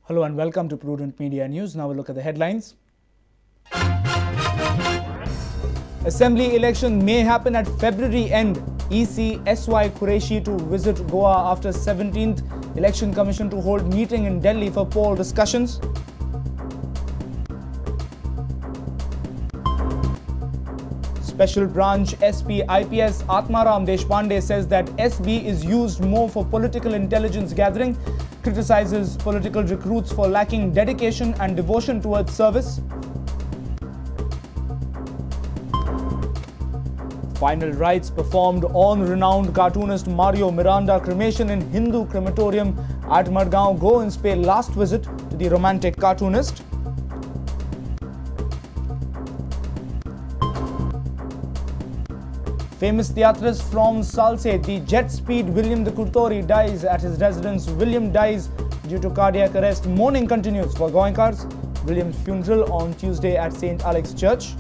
Hello and welcome to Prudent Media News. Now we'll look at the headlines. Assembly election may happen at February end. EC SY Qureshi to visit Goa after 17th. Election Commission to hold meeting in Delhi for poll discussions. Special Branch SP IPS Atmaram Deshpande says that SB is used more for political intelligence gathering, criticizes political recruits for lacking dedication and devotion towards service. Final rites performed on renowned cartoonist Mario Miranda cremation in Hindu crematorium at Madgaon. Goans pay last visit to the romantic cartoonist. Famous theatrist from Salse, the jet speed William the Kurtori dies at his residence. William dies due to cardiac arrest. Mourning continues for Goenkars. William's funeral on Tuesday at St. Alex Church.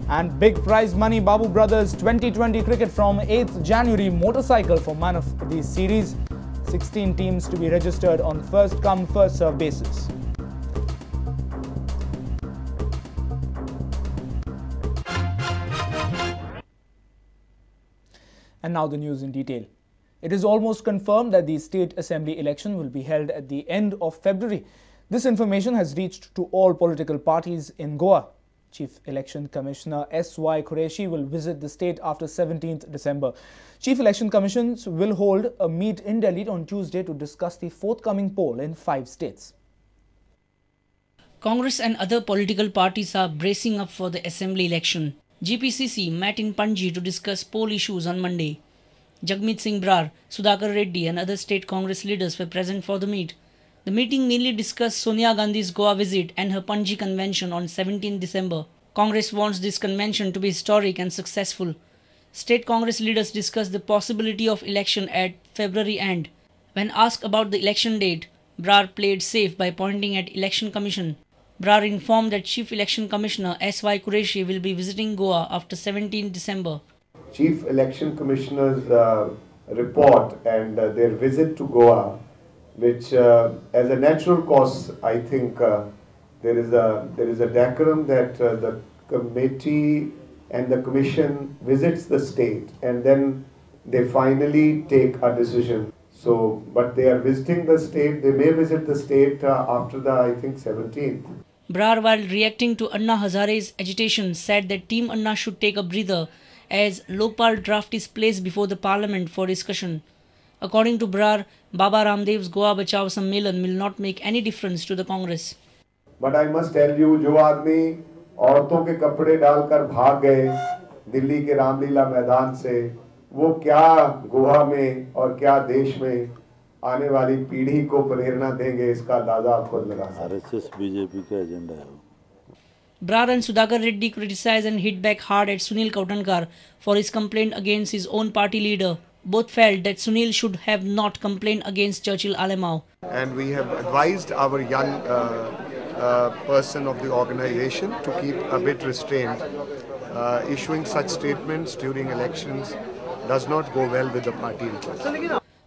And big prize money, Babu Brothers 2020 cricket from 8th January. Motorcycle for man of the series. 16 teams to be registered on first come first serve basis. And now the news in detail. It is almost confirmed that the State Assembly election will be held at the end of February. This information has reached to all political parties in Goa. Chief Election Commissioner SY Qureshi will visit the state after 17th December. Chief Election Commissions will hold a meet in Delhi on Tuesday to discuss the forthcoming poll in 5 states. Congress and other political parties are bracing up for the Assembly election. GPCC met in Panji to discuss poll issues on Monday. Jagmeet Singh Brar, Sudhakar Reddy and other state Congress leaders were present for the meet. The meeting mainly discussed Sonia Gandhi's Goa visit and her Panji convention on 17 December. Congress wants this convention to be historic and successful. State Congress leaders discussed the possibility of election at February end. When asked about the election date, Brar played safe by pointing at Election Commission. Brar informed that Chief Election Commissioner S.Y. Qureshi will be visiting Goa after 17 December. Chief Election Commissioner's report and their visit to Goa, which as a natural course, I think there is a decorum that the committee and the commission visits the state and then they finally take a decision. So, but they are visiting the state, they may visit the state after the, I think, 17th. Brar, while reacting to Anna Hazare's agitation, said that Team Anna should take a breather as Lokpal draft is placed before the parliament for discussion. According to Brar, Baba Ramdev's Goa Bachao Sammelan will not make any difference to the Congress. But I must tell you, जो आदमी औरतों के कपड़े डालकर भाग गए दिल्ली के रामलीला मैदान से, वो क्या गोवा में और क्या देश में आने वाली पीढ़ी को प्रेरणा देंगे, इसका अंदाजा आप खुद लगा सकते हैं। आरएसएस बीजेपी का एजेंडा है। Brar and Sudhakar Reddy criticized and hit back hard at Sunil Kautankar for his complaint against his own party leader. Both felt that Sunil should have not complained against Churchill Alemao. And we have advised our young person of the organization to keep a bit restrained. Issuing such statements during elections does not go well with the party.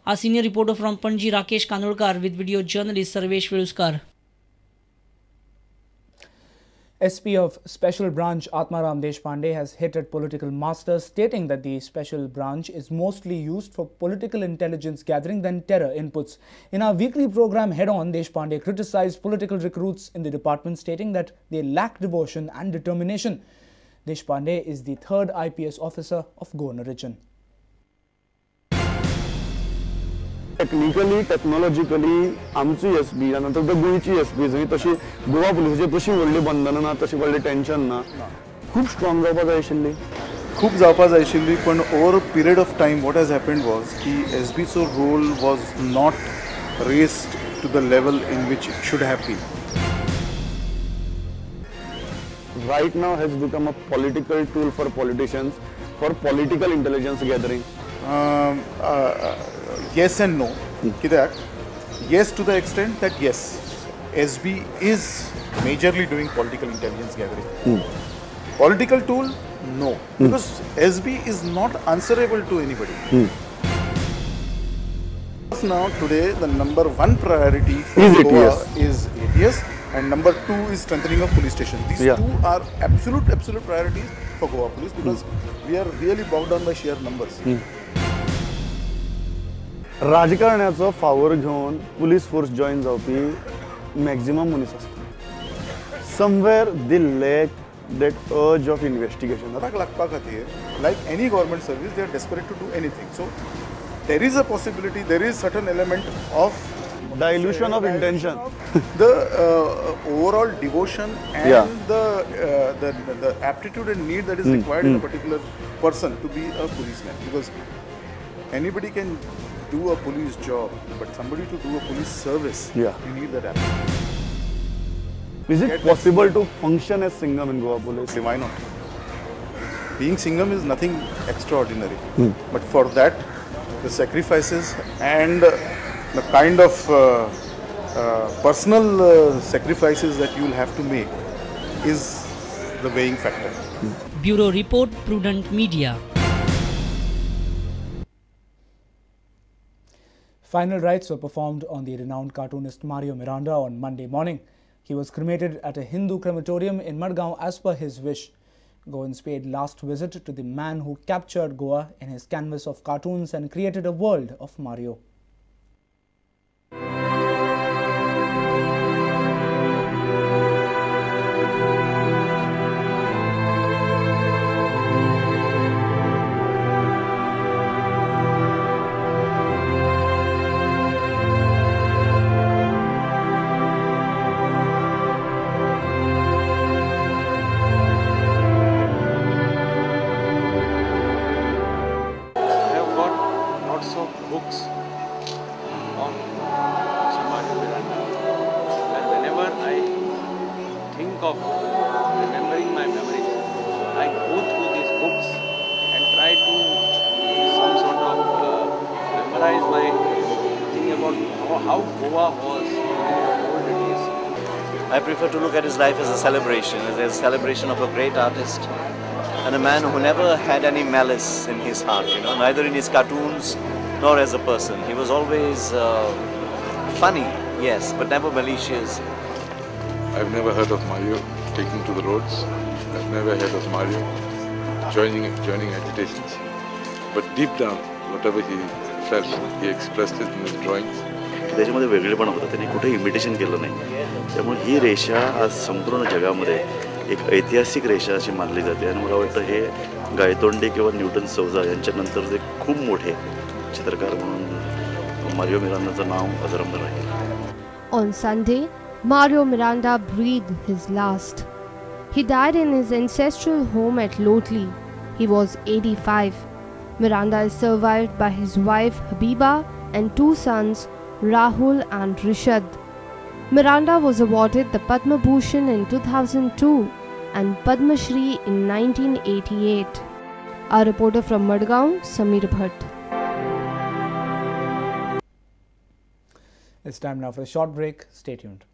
Our senior reporter from Panji, Rakesh Kanolkar, with video journalist Sarvesh Veluskar. SP of Special Branch Atmaram Deshpande has hit at political masters, stating that the Special Branch is mostly used for political intelligence gathering than terror inputs. In our weekly program Head On, Deshpande criticized political recruits in the department, stating that they lack devotion and determination. Deshpande is the 3rd IPS officer of Goan origin. Technically technologically आमची SB नंतर the गोयची SB जंय तशी गोवा पुलिसाची तशी व्हडली बंधनां ना तशी व्हडली टेन्शन ना खूब स्ट्रॉंग जावपाक जाय आशिल्ली खूप जावपाक जाय आशिल्ली पण over a period of time what has happened was की एसबीचो role was not raised to the level in which it should have been. right now has become a political tool for politicians for political intelligence gathering. Yes and no. Kidak? Yes, to the extent that yes, SB is majorly doing political intelligence gathering. Political tool? No. Because SB is not answerable to anybody. Now today the number one priority for Goa is ATS. And number 2 is strengthening of police station. These two are absolute priorities for Goa police because we are really bogged down by sheer numbers. राजकारण्याचो favour घेवन police force join जावपी maximum मनीस आसता. Somewhere they lack that urge of investigation. लागपा खातीर, like any government service, they are desperate to do anything. So there is a possibility, there is certain element of dilution of intention. The overall devotion and the aptitude and need that is required in a particular person to be a policeman. Because anybody can do a police job, but somebody to do a police service, you need that aptitude. Is it possible to function as Singham in Goa Police? Why not? Being Singham is nothing extraordinary. But for that, the sacrifices and the kind of personal sacrifices that you will have to make is the weighing factor. Bureau Report, Prudent Media. Final rites were performed on the renowned cartoonist Mario Miranda on Monday morning. He was cremated at a Hindu crematorium in Madgaon as per his wish. Goins paid last visit to the man who captured Goa in his canvas of cartoons and created a world of Mario. Of remembering my memories, I go through these books and try to some sort of memorize my thing about how Goa was in the old days. I prefer to look at his life as a celebration of a great artist and a man who never had any malice in his heart, neither in his cartoons nor as a person. He was always funny, yes, but never malicious. I've never heard of Mario taking to the roads. I've never heard of Mario joining agitations. But deep down, whatever he felt, he expressed it in his drawings. त्याच्यामध्ये वेगळेपण होतं, त्यांनी कुठे imitation केलं नाही. त्यामुळे ही रेषा आज संपूर्ण जगामध्ये एक ऐतिहासिक रेषा अशी मानली जाते आणि मला वाटतं हे गायतोंडे किंवा न्यूटन सौजा यांच्यानंतर ते खूप मोठे चित्रकार म्हणून मारिओ मिरांडाचं नाव अजरामर राहील. On Sunday, Mario Miranda breathed his last. He died in his ancestral home at Lotley. He was 85. Miranda is survived by his wife Habiba and 2 sons, Rahul and Rishad. Miranda was awarded the Padma Bhushan in 2002 and Padma Shri in 1988. Our reporter from Madgaon, Sameer Bhatt. It's time now for a short break. Stay tuned.